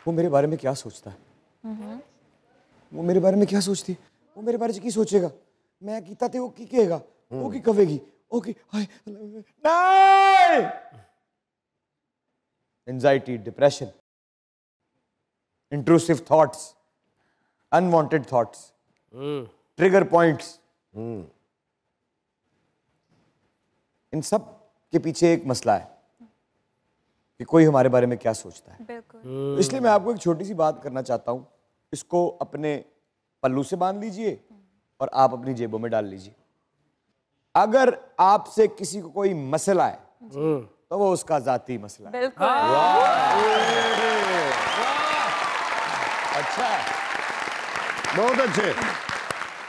वो मेरे बारे में क्या सोचता है, वो मेरे बारे में क्या सोचती है, वो मेरे बारे में की सोचेगा, मैं कीता ते वो की कहेगा, वो की कवेगी, वो की नहीं। Anxiety, depression, intrusive thoughts, unwanted thoughts, trigger points, इन सब के पीछे एक मसला है कि कोई हमारे बारे में क्या सोचता है। बिल्कुल। इसलिए मैं आपको एक छोटी सी बात करना चाहता हूं, इसको अपने पल्लू से बांध लीजिए और आप अपनी जेबों में डाल लीजिए। अगर आपसे किसी को कोई मसला है तो वो उसका जाती मसला है। बिल्कुल। अच्छा, बहुत अच्छे,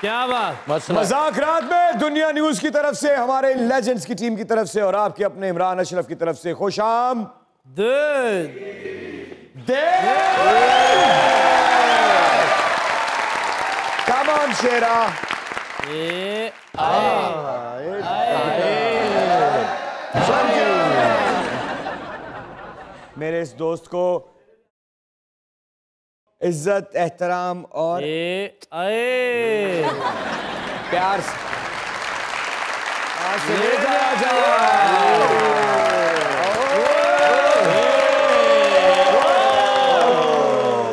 क्या बात। मजाक रात में दुनिया न्यूज की तरफ से, हमारे लेजेंड्स की टीम की तरफ से और आपके अपने इमरान अशरफ की तरफ से खुशाम कम ऑन शेरा। मेरे इस दोस्त को इज्जत, एहतराम और प्यार से ले जाया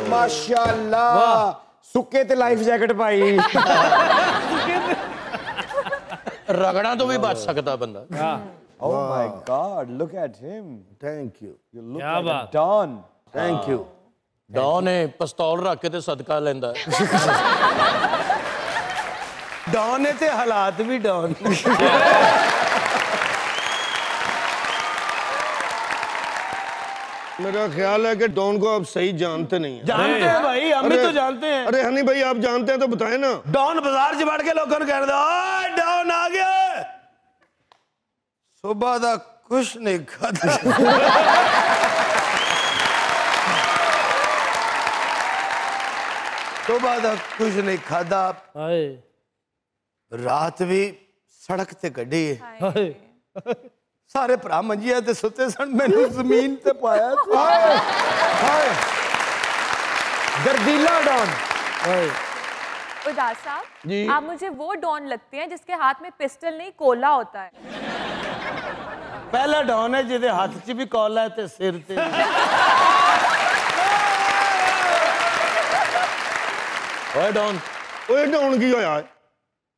माशाल्लाह, सुक्के ते लाइफ जैकेट पाई। रगड़ा तो भी बच सकता बंदा। Oh my God, look at him. Thank you, You look क्या like a बात। Don. Thank you. डॉन है पिस्तौल रख के ते सदका लेंदा है। डॉन है ते हालात भी डॉन। मेरा ख्याल है कि डॉन को आप सही जानते नहीं हैं। जानते हैं भाई, हम भी तो जानते हैं। अरे हनी भाई, आप जानते हैं तो बताएं ना। डॉन बाजार च बढ़ के लोगों को कह दो, ओए डॉन आ गया। सुबह दा कुछ नहीं खाता। सुबह दा कुछ नहीं खादा, रात भी सड़क ते गड्डी है। सारे भरा मंजिया ते सुते सन, मैंने जमीन ते पाया। गर्दीला डॉन। उदास साहब, आप मुझे वो डॉन लगते हैं जिसके हाथ में पिस्टल नहीं कोला होता है। पहला डॉन है जिदे हाथ च भी कॉला है ते सिर ते। ओए डॉन की होया है?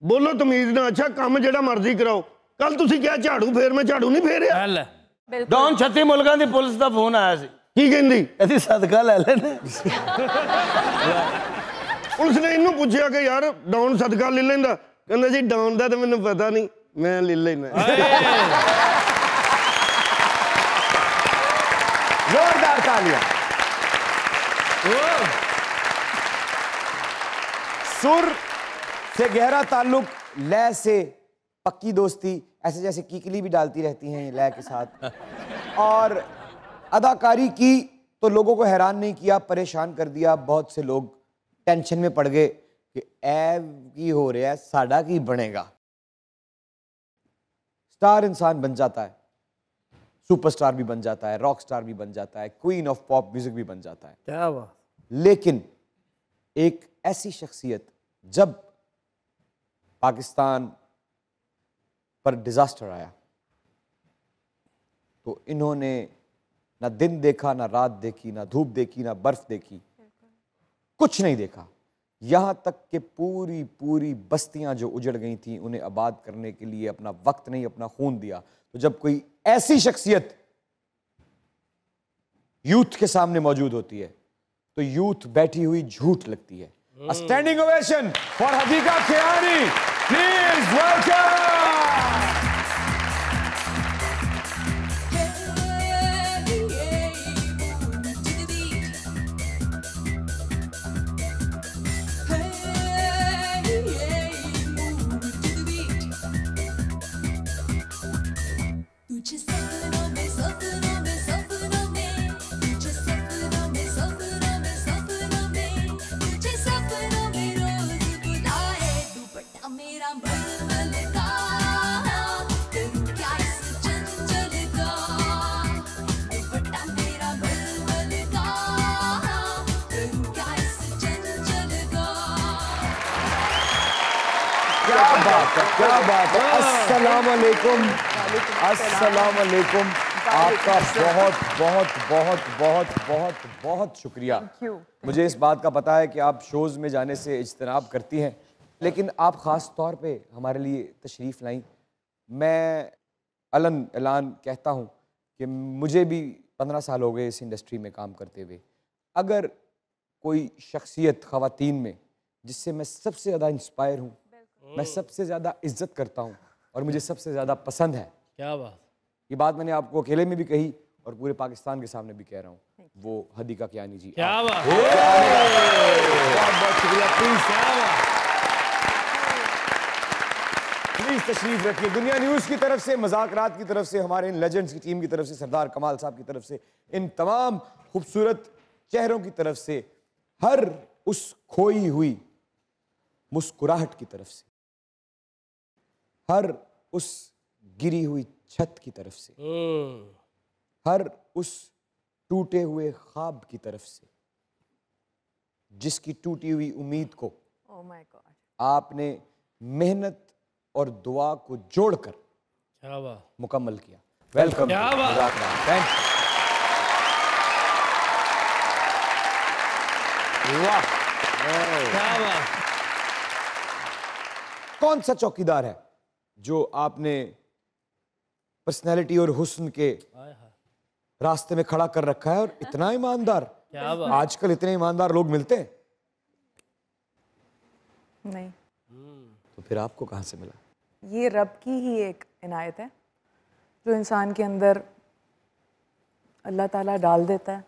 बोलो तमीज ना। अच्छा, काम जेड़ा मर्जी कराओ। कल तुसी क्या झाड़ू फेर, मैं झाड़ू नहीं फेरिया। डॉन 36 मुल्कां दी पुलिस दा फोन आया सी। की कहंदी? एदी सदका ले लेने। पुलिस ने इन्हू पूछया कि यार डॉन सदका ले लेंदा? कहंदा जी डॉन दा तो मैनू पता नहीं, मैं ले लेना। जोरदार तालियां। सुर से गहरा ताल्लुक, लय से पक्की दोस्ती, ऐसे जैसे कीकली भी डालती रहती हैं लय के साथ। और अदाकारी की तो लोगों को हैरान नहीं किया, परेशान कर दिया। बहुत से लोग टेंशन में पड़ गए कि ऐ की हो रहा है, साड़ा की बनेगा। स्टार इंसान बन जाता है, सुपरस्टार भी बन जाता है, रॉक स्टार भी बन जाता है, क्वीन ऑफ पॉप म्यूजिक भी बन जाता है। क्या बात। लेकिन एक ऐसी शख्सियत, जब पाकिस्तान पर डिजास्टर आया तो इन्होंने ना दिन देखा, ना रात देखी, ना धूप देखी, ना बर्फ देखी, कुछ नहीं देखा। यहां तक कि पूरी पूरी बस्तियां जो उजड़ गई थी, उन्हें आबाद करने के लिए अपना वक्त नहीं, अपना खून दिया। तो जब कोई ऐसी शख्सियत यूथ के सामने मौजूद होती है तो यूथ बैठी हुई झूठ लगती है। A standing ovation for Hadiqa Khiani. Please welcome. मेरा क्या बात है, क्या बात है। अस्सलाम वालेकुम, अस्सलाम वालेकुम। आपका बहुत बहुत बहुत बहुत बहुत बहुत शुक्रिया। मुझे इस बात का पता है कि आप शोज़ में जाने से इज्तनाब करती हैं, लेकिन आप ख़ास तौर पे हमारे लिए तशरीफ़ लाई। मैं ऐलान कहता हूँ कि मुझे भी 15 साल हो गए इस इंडस्ट्री में काम करते हुए। अगर कोई शख्सियत ख़वातीन में जिससे मैं सबसे ज़्यादा इंस्पायर हूँ, मैं सबसे ज़्यादा इज्जत करता हूँ और मुझे सबसे ज़्यादा पसंद है, क्या बात, ये बात मैंने आपको अकेले में भी कही और पूरे पाकिस्तान के सामने भी कह रहा हूँ, वो हदीका कियानी जी। क्या बात, बहुत बहुत शुक्रिया। प्लीज तशरीफ रखिए। दुनिया न्यूज़ की तरफ से, मज़ाकरात की तरफ से, हमारे इन लेजेंड्स की टीम की तरफ से, सरदार कमाल साहब की तरफ से, इन तमाम खूबसूरत चेहरों की तरफ से, हर उस खोई हुई मुस्कुराहट की तरफ से, हर उस गिरी हुई छत की तरफ से, हर उस टूटे हुए ख्वाब की तरफ से, जिसकी टूटी हुई उम्मीद को आपने मेहनत और दुआ को जोड़कर क्या बात, मुकम्मल किया। वेलकम। क्या बात, थैंक यू। वाह, क्या बात। कौन सा चौकीदार है जो आपने पर्सनैलिटी और हुस्न के रास्ते में खड़ा कर रखा है, और इतना ईमानदार? क्या बात। आजकल इतने ईमानदार लोग मिलते हैं? नहीं, तो फिर आपको कहां से मिला? ये रब की ही एक इनायत है जो इंसान के अंदर अल्लाह ताला डाल देता है।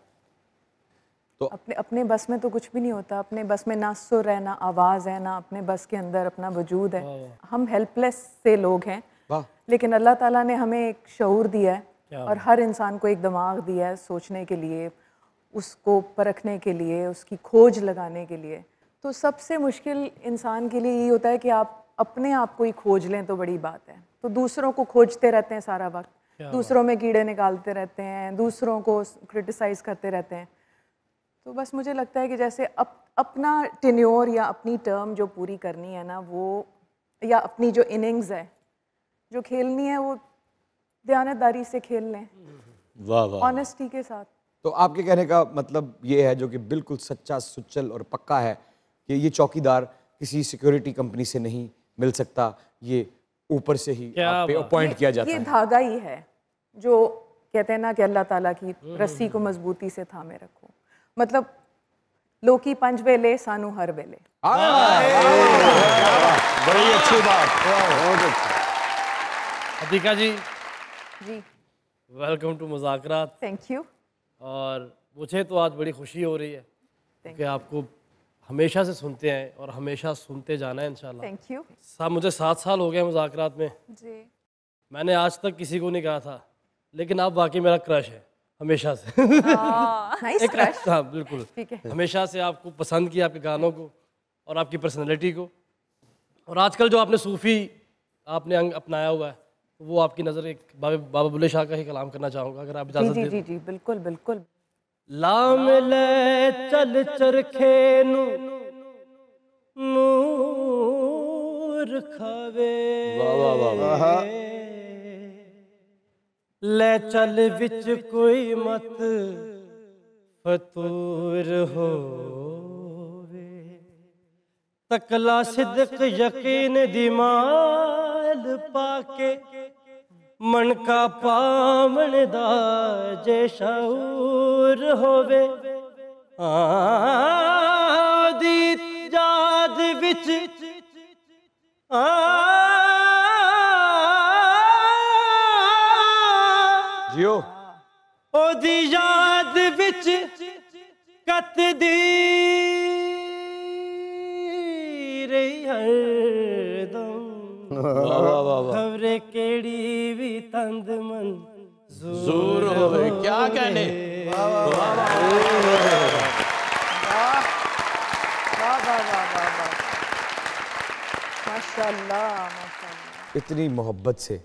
तो अपने अपने बस में तो कुछ भी नहीं होता। अपने बस में ना सुर है, ना आवाज़ है, ना अपने बस के अंदर अपना वजूद है। हम हेल्पलेस से लोग हैं, वाह, लेकिन अल्लाह ताला ने हमें एक शऊर दिया है और हर इंसान को एक दिमाग दिया है सोचने के लिए, उसको परखने के लिए, उसकी खोज लगाने के लिए। तो सबसे मुश्किल इंसान के लिए ये होता है कि आप अपने आप को ही खोज लें तो बड़ी बात है। तो दूसरों को खोजते रहते हैं सारा वक्त, दूसरों में कीड़े निकालते रहते हैं, दूसरों को क्रिटिसाइज़ करते रहते हैं। तो बस मुझे लगता है कि जैसे अपना टेन्योर या अपनी टर्म जो पूरी करनी है ना, वो या अपनी जो इनिंग्स है जो खेलनी है, वो दयानतदारी से खेल लें, वाह वाह। ऑनेस्टी के साथ। तो आपके कहने का मतलब ये है, जो कि बिल्कुल सच्चा, सुच्चल और पक्का है, कि ये चौकीदार किसी सिक्योरिटी कंपनी से नहीं मिल सकता, ये ऊपर से ही आप पे अपॉइंट किया जाता ये है। धागा ही है जो कहते हैं ना कि अल्लाह ताला की रस्सी को मजबूती से थामे रखो। मतलब लोकी पंज वेले सानू हर वेले। बड़ी अच्छी बात। हदीका जी, जी welcome to Muzakraat. Thank you. और मुझे तो आज बड़ी खुशी हो रही है कि आपको हमेशा से सुनते हैं और हमेशा सुनते जाना है इंशाल्लाह। Thank you. साहब, मुझे 7 साल हो गए मुज़ाकरात में। जी मैंने आज तक किसी को नहीं कहा था, लेकिन आप वाकई मेरा क्रश है हमेशा से। Nice crush. हाँ बिल्कुल, ठीक है। हमेशा से आपको पसंद किया, आपके गानों को और आपकी पर्सनैलिटी को। और आजकल जो आपने सूफ़ी आपने अंग अपनाया हुआ है, वो आपकी नज़र एक बाबा बुल्ले शाह का ही कलाम करना चाहूँगा, अगर आप जी इजाज़त जी दें। जी जी बिल्कुल बिल्कुल। लाम ले चल चरखे नूर खावे, ले चल विच कोई मत फतूर होवे, तकला सिद्क यकीन दिमाल पाके, मन का पावन दा जे शऊर होवे, आदी याद विच जियो। ओदी याद विच कतदी रही हरदम, खबरे केड़ी भी तंद मन जोर होवे। क्या कहने। माशाल्लाह माशाल्लाह। इतनी मोहब्बत से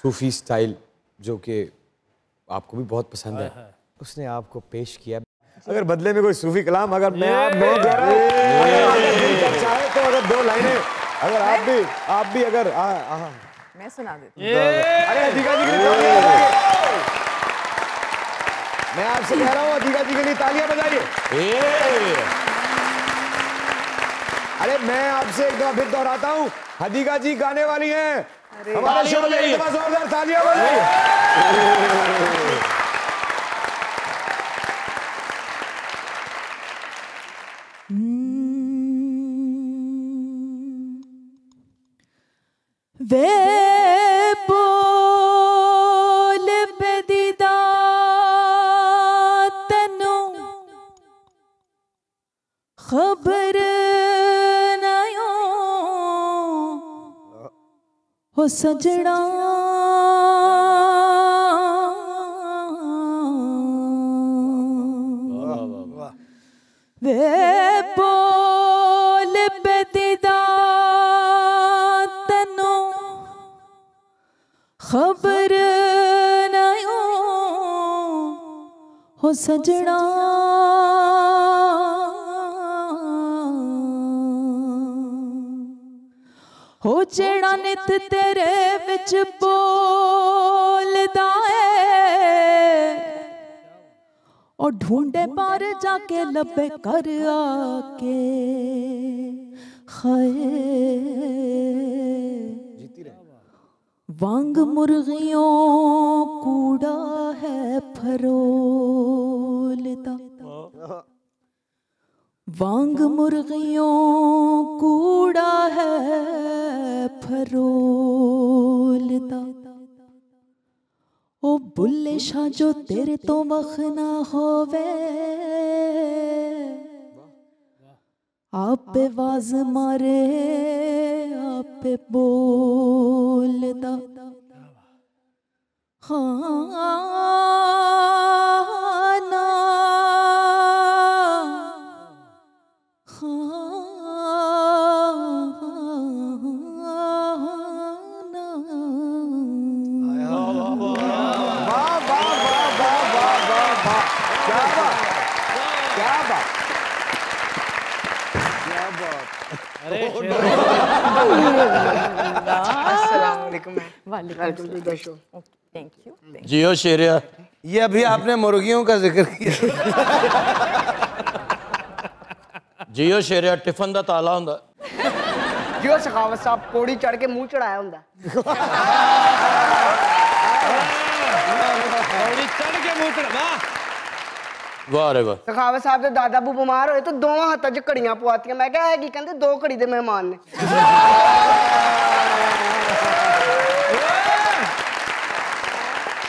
सूफी स्टाइल, जो कि आपको भी बहुत पसंद है, उसने आपको पेश किया। अगर बदले में कोई सूफी कलाम, अगर मैं आप चाहे तो अगर 2 लाइनें अगर आप भी अगर मैं सुना देती हूँ। अरे अधिका जी के लिए तालियां बजाइए। मैं आपसे कह रहा हूँ अधिका जी के लिए तालियां बजाइए। अरे मैं आपसे एक बार फिर दोहराता हूँ, अधिका जी गाने वाली हैं। हमारे शो में एक बार जोरदार तालियां बजाइए। वे बोल बेदीदा तनु खबर नयो हो सजड़ा वे बोल बेदीदा तनु खबर नयो हो सजड़ा हो जेड़ा नित तेरे विच बोलदा है और ढूंढे पार जाके लबे कर आके खाए वांग मुर्गियों कूड़ा है फरोलता वांग मुर्गियों कूड़ा है फरोलता ओ बुल्ले शाह जो तेरे तो वख ना होवे आप पे वाज मारे आप पे बोलदा हाँ ना थैंक यू जियो शेरिया, ये अभी आपने मुर्गियों का जिक्र किया। जियो शेरिया टिफन दा ताला हुंदा। जियो सखावत साहब पौड़ी चढ़ के मुंह चढ़ाया हुंदा। पौड़ी चढ़ के मुंह चढ़ा। वाह रे वाह। सखावत साहब दे दादा बू बीमार होए तो दोवां हत्थां 'च घड़ियां पवातियां। मैं कहा है कि कहंदे 2 घड़ी दे मेहमान ने।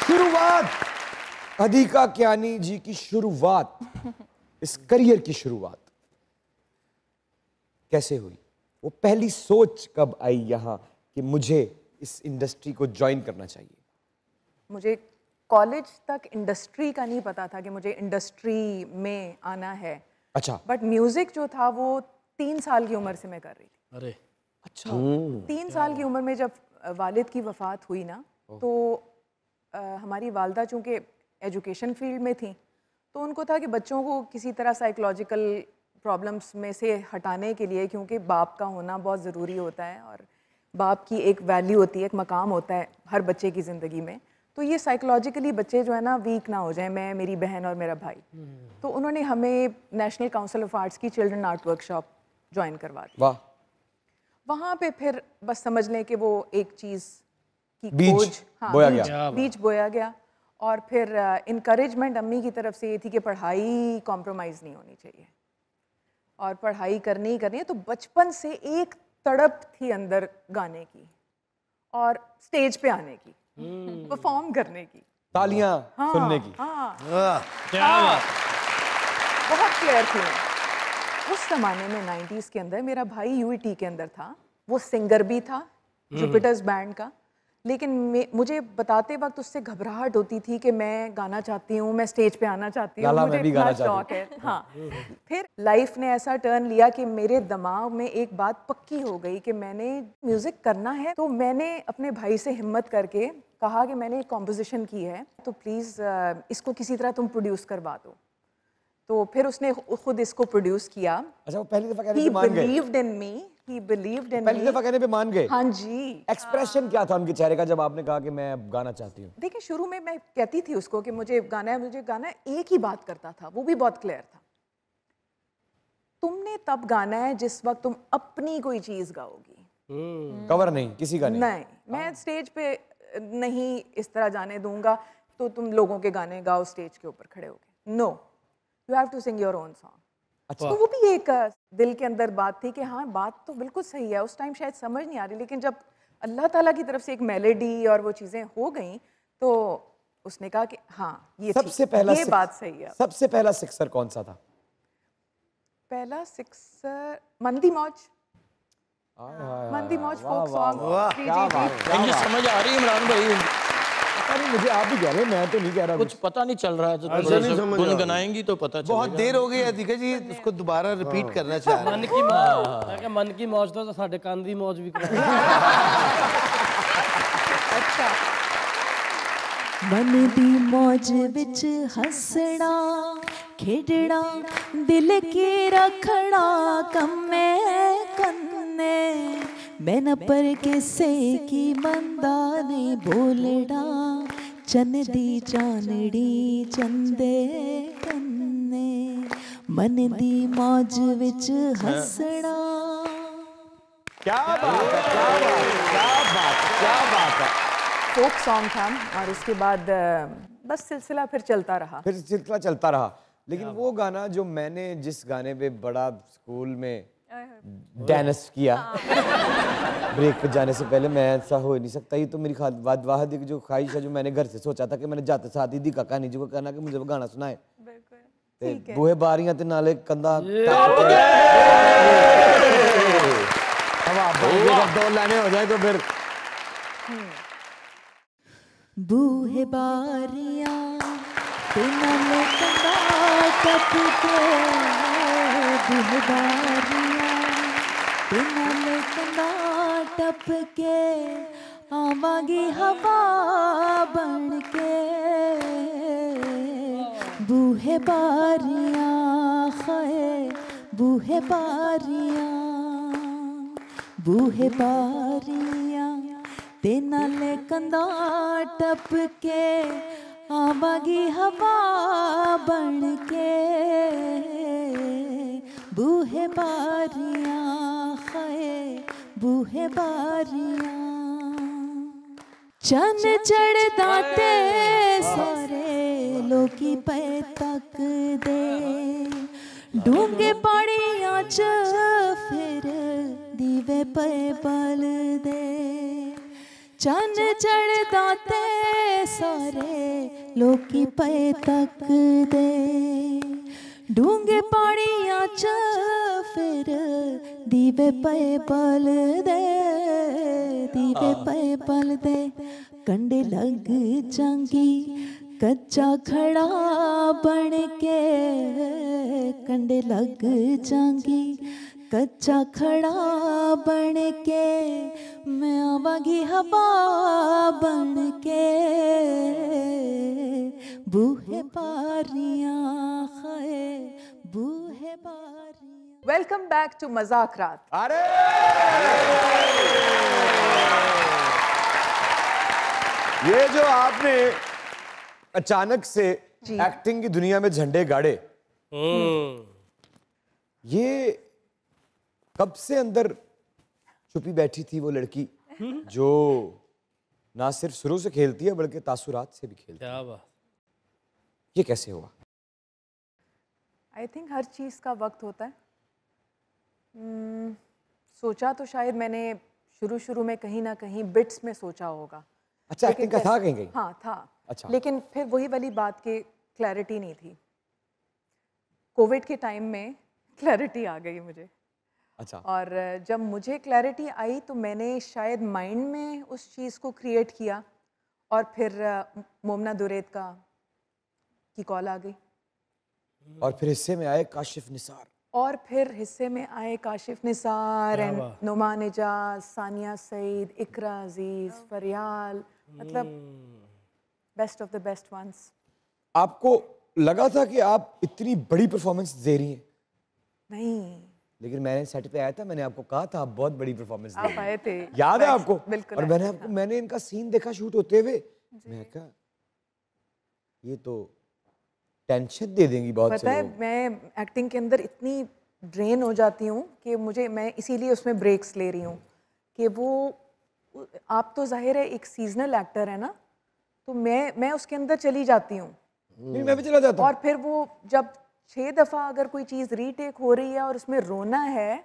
शुरुआत अधिका कियानी जी की शुरुआत, इस करियर की शुरुआत कैसे हुई? वो पहली सोच कब आई यहाँ कि मुझे इस इंडस्ट्री को ज्वाइन करना चाहिए? मुझे कॉलेज तक इंडस्ट्री का नहीं पता था कि मुझे इंडस्ट्री में आना है। अच्छा। बट म्यूजिक जो था वो 3 साल की उम्र से मैं कर रही थी। अरे अच्छा। 3 साल की उम्र में जब वालिद की वफ़ात हुई ना, तो हमारी वालदा चूँकि एजुकेशन फील्ड में थी, तो उनको था कि बच्चों को किसी तरह साइकोलॉजिकल प्रॉब्लम्स में से हटाने के लिए, क्योंकि बाप का होना बहुत ज़रूरी होता है और बाप की एक वैल्यू होती है, एक मकाम होता है हर बच्चे की ज़िंदगी में। तो ये साइकोलॉजिकली बच्चे जो है ना वीक ना हो जाएं, मैं, मेरी बहन और मेरा भाई। तो उन्होंने हमें नेशनल काउंसिल ऑफ आर्ट्स की चिल्ड्रन आर्ट वर्कशॉप ज्वाइन करवा दी। वाह। वहाँ पे फिर बस समझ लें कि वो एक चीज़ की बीज खोज, बोया गया। बीज बोया गया। और फिर इनकरेजमेंट अम्मी की तरफ से ये थी कि पढ़ाई कॉम्प्रोमाइज़ नहीं होनी चाहिए और पढ़ाई करनी ही करनी है। तो बचपन से एक तड़प थी अंदर गाने की और स्टेज पे आने की, परफॉर्म करने की, तालियां सुनने की। हाँ, क्या बात। बहुत क्लियर थी। उस जमाने में 90s के अंदर मेरा भाई यूईटी के अंदर था, वो सिंगर भी था जुपिटर्स बैंड का, लेकिन मुझे बताते वक्त उससे घबराहट होती थी कि मैं गाना चाहती हूँ, मैं स्टेज पे आना चाहती हूँ, मुझे इतना शौक है। हाँ। फिर लाइफ ने ऐसा टर्न लिया कि मेरे दिमाग में एक बात पक्की हो गई कि मैंने म्यूज़िक करना है। तो मैंने अपने भाई से हिम्मत करके कहा कि मैंने एक कॉम्पोजिशन की है, तो प्लीज़ इसको किसी तरह तुम प्रोड्यूस करवा दो। तो फिर उसने खुद इसको प्रोड्यूस किया। अच्छा, वो पहली दफा कहने He पे मान गए। believed in me he believed in पहली me. दफा कहने पे मान गए? हाँ जी। एक्सप्रेशन क्या था उनके चेहरे का जब आपने कहा कि मैं अब गाना चाहती हूँ? देखिए शुरू में मैं कहती थी उसको कि मुझे गाना है, मुझे गाना है, एक ही बात करता था, वो भी बहुत क्लियर था, तुमने तब गाना है जिस वक्त तुम अपनी कोई चीज गाओगी, कवर नहीं, किसी का नहीं। नहीं मैं स्टेज पे नहीं इस तरह जाने दूंगा तो तुम लोगों के गाने गाओ स्टेज के ऊपर खड़े होके, no, you have to sing your own song. अच्छा। तो वो भी एक दिल के अंदर बात थी कि हाँ बात तो बिल्कुल सही है, उस टाइम शायद समझ नहीं आ रही, लेकिन जब अल्लाह ताला की तरफ से एक मेलोडी और वो चीज़ें हो गई तो उसने कहा कि हाँ ये सबसे ठीक, पहला ये बात सही है। सबसे पहला सिक्सर कौन सा था? पहला सिक्सर मंदी मौज, मंदी मौज फोक सॉन्ग। जी जी जी। मुझे समझ आ रही है इमरान भाई, पता नहीं, मुझे आप भी कह रहे हैं, मैं तो नहीं कह रहा कुछ पता नहीं चल रहा है, तो ऐसा थोड़ा नहीं सा समझ आ रहा। गुनगुनाएंगी तो पता चलेगा। बहुत देर हो गई है दिखा जी, उसको दोबारा रिपीट करना चाह रहे मन की मौज, मैं क्या मन की मौज तो साढ़े कान दी मौज भी करा। मन दी मौज विच हसना खेडना दिल के रखना कम्मे कन्ने मैं न पर किसे की मंदा ने बोलना चन दी चानड़ी चंदे कन्ने मन दी मौज विच हसना। क्या बात है, क्या बात है, क्या बात है, क्या बात है। फोक सॉन्ग था और उसके बाद बस सिलसिला फिर चलता रहा। फिर सिलसिला चलता रहा, लेकिन वो गाना जो मैंने जिस गाने पे बड़ा स्कूल में डांस किया ब्रेक पे जाने से पहले, मैं ऐसा हो ही नहीं सकता, ये तो मेरी वाहिद जो ख्वाहिश है जो मैंने घर से सोचा था कि मैंने जाते साथ दीदी का कहानी जी को कहना कि मुझे वो गाना सुनाए। ते बूहे बारियां ते नाले कंधा दो लाने हो जाए तो फिर बूहे बारियां ते नाले कंधा टपके बूहे बारियां ते नाले कंधा टपके आवांगी हवा बन के बूहे बारियां खाए बूहे बारियां बूहे बारियां ते नाले कंधा टपके आवांगी हवा बन के बूहे बारियां खाए बूहे बारियां चन चढ़दा ते सारे लोकी पे तक दे डूंगे पानियां च फिर दीवे पे बल दे चन चढ़दा ते सारे लोकी पे तक दे डूंगे पानियां च फिर दीवे पे बल दे दीवे पे बल दे कंडे लग जांगी कच्चा खड़ा बन के कंडे लग जांगी कच्चा खड़ा बन के मैं आवांगी हवा बन के बूहे बारियां खाए बूहे बारियां। वेलकम बैक टू मजाक रात। अरे ये जो आपने अचानक से एक्टिंग की दुनिया में झंडे गाड़े, ये कब से अंदर छुपी बैठी थी वो लड़की जो ना सिर्फ शुरू से खेलती है बल्कि तासुरात से भी खेलती है? क्या बात। ये कैसे हुआ? आई थिंक हर चीज़ का वक्त होता है। सोचा तो शायद मैंने शुरू में कहीं ना कहीं बिट्स में सोचा होगा। अच्छा, एक्टिंग का था कहीं कहीं? हाँ था। अच्छा। लेकिन फिर वही वाली बात की क्लैरिटी नहीं थी। कोविड के टाइम में क्लैरिटी आ गई मुझे। अच्छा। और जब मुझे क्लैरिटी आई तो मैंने शायद माइंड में उस चीज़ को क्रिएट किया और फिर मोमना दुरैत की कॉल आ गई और फिर हिस्से में आए काशिफ निसार। और फिर हिस्से में आए काशिफ निसार एंड नुमान एजाज, सानिया सईद, इकरा अजीज, फरियाल, मतलब best of the best ones. आपको लगा था कि आप इतनी बड़ी परफॉर्मेंस दे रही हैं? नहीं, लेकिन मैंने सेट पे आया था, मैंने आपको कहा था आप बहुत बड़ी परफॉर्मेंस आप आए थे, याद है आपको? बिल्कुल। और मैंने इनका सीन देखा शूट होते हुए, मैं कहा ये तो टेंशन दे देंगी बहुत पता है, मैं एक्टिंग के अंदर इतनी ड्रेन हो जाती हूँ कि मैं इसीलिए उसमें ब्रेक्स ले रही हूँ कि आप तो जाहिर है एक सीजनल एक्टर है ना, तो मैं उसके अंदर चली जाती हूँ। नहीं, मैं भी चला जाता हूँ। और फिर वो जब 6 दफ़ा अगर कोई चीज़ रीटेक हो रही है और उसमें रोना है,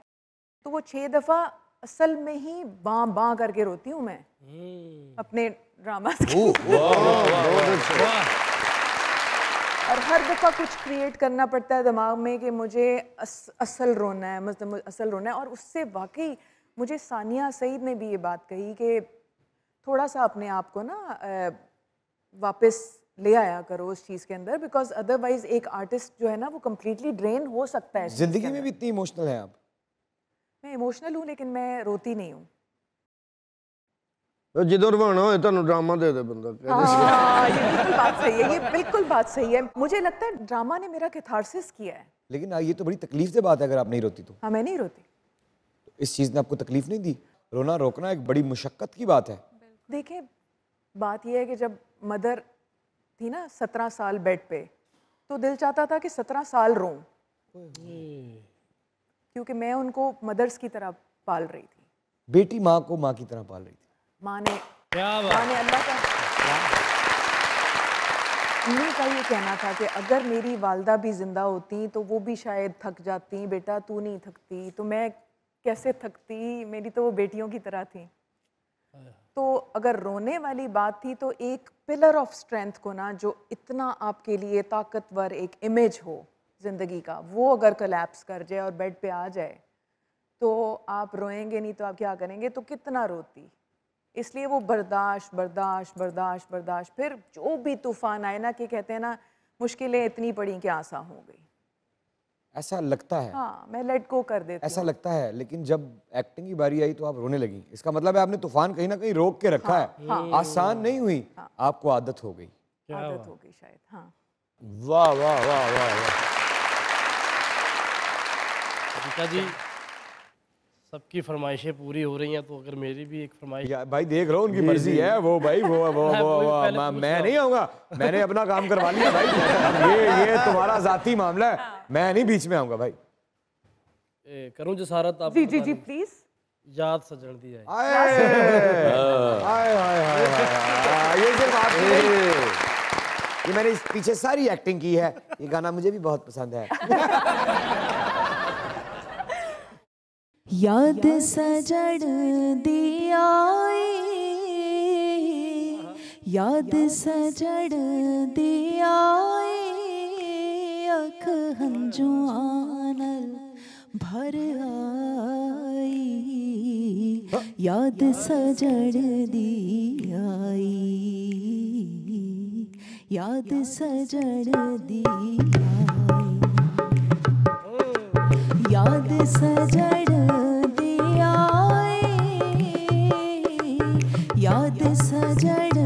तो वो 6 दफ़ा असल में ही बाँ बाँ करके रोती हूँ मैं अपने ड्रामा के। और हर दफ़ा कुछ क्रिएट करना पड़ता है दिमाग में कि मुझे असल रोना है, मतलब असल रोना है। और उससे वाकई मुझे सानिया सईद ने भी ये बात कही कि थोड़ा सा अपने आप को ना वापस ले आया करो उस चीज़ के अंदर, बिकॉज अदरवाइज एक आर्टिस्ट जो है ना वो कम्प्लीटली ड्रेन हो सकता है। जिंदगी में भी इतनी इमोशनल है आप? मैं इमोशनल हूँ लेकिन मैं रोती नहीं हूँ। तो जिधर रवाना हो तुहानू ड्रामा दे दे बंदा। हाँ, ये बिल्कुल बात सही है, ये बिल्कुल बात सही है। मुझे लगता है ड्रामा ने मेरा कैथारसिस किया है। लेकिन ये तो बड़ी तकलीफ से बात है अगर आप नहीं रोती तो। हाँ, मैं नहीं रोती। इस चीज़ ने आपको तकलीफ नहीं दी? रोना रोकना एक बड़ी मुशक्कत की बात है। देखिए, बात यह है कि जब मदर थी ना 17 साल बेड पे, तो दिल चाहता था कि 17 साल रोऊं, क्योंकि मैं उनको मदर्स की तरह पाल रही थी। बेटी माँ को माँ की तरह पाल रही थी। माँ ने अल्लाह का, उन्हीं का ये कहना था कि अगर मेरी वालदा भी जिंदा होती तो वो भी शायद थक जाती, बेटा तू नहीं थकती। तो मैं कैसे थकती, मेरी तो वो बेटियों की तरह थी। तो अगर रोने वाली बात थी तो एक पिलर ऑफ स्ट्रेंथ को ना, जो इतना आपके लिए ताकतवर एक इमेज हो ज़िंदगी का, वो अगर कोलैप्स कर जाए और बेड पे आ जाए तो आप रोएंगे नहीं तो आप क्या करेंगे? तो कितना रोती। इसलिए वो बर्दाश्त बर्दाश्त बर्दाश्त बर्दाश्त, फिर जो भी तूफान आए ना, कि कहते हैं ना मुश्किलें इतनी पड़ी कि आसा हो गई, ऐसा लगता है। हाँ, मैं लेट गो कर देती ऐसा लगता है। लेकिन जब एक्टिंग की बारी आई तो आप रोने लगी, इसका मतलब है आपने तूफान कहीं ना कहीं रोक के रखा है। आसान नहीं हुई, आपको आदत हो गई। आदत हो गई शायद। हाँ, वाह वाह वाह वाह वाह। जी सबकी फरमाइशें पूरी हो रही हैं, तो अगर मेरी भी एक फरमाइश। भाई देख रहा हूँ उनकी मर्जी है, वो भाई वो मैं नहीं आऊंगा, मैंने अपना काम करवा लिया भाई। ये तुम्हारा जाती मामला है, मैं नहीं बीच में आऊंगा भाई। करूं जसारत आप? जी जी जी प्लीज। याद सजन दी है। ये मैंने इस पीछे सारी एक्टिंग की है, ये गाना मुझे भी बहुत पसंद है। याद सजड़ दी आई, याद सजड़ दी आई, अख हंजुआं नाल भर आई, याद सजड़ दी आई, याद सजड़ दी आई, याद सजड़ दी आई, याद सजड़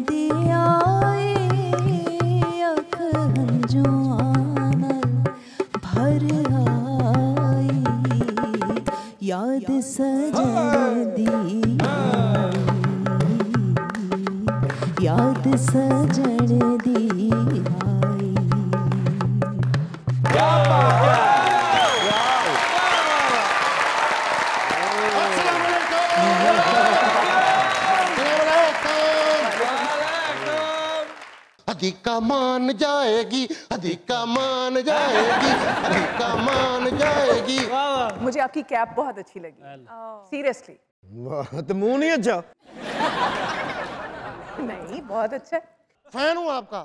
दी आई, अख हंजुआं नाल भर आई, याद सजड़ दी आई, याद सजड़ दी आई। अधिका मान जाएगी, अधिका मान जाएगी, अधिका मान जाएगी। मुझे आपकी कैप बहुत अच्छी लगी, सीरियसली। वाह, तो मुंह नहीं अच्छा? नहीं, बहुत अच्छा है। फैन हूँ आपका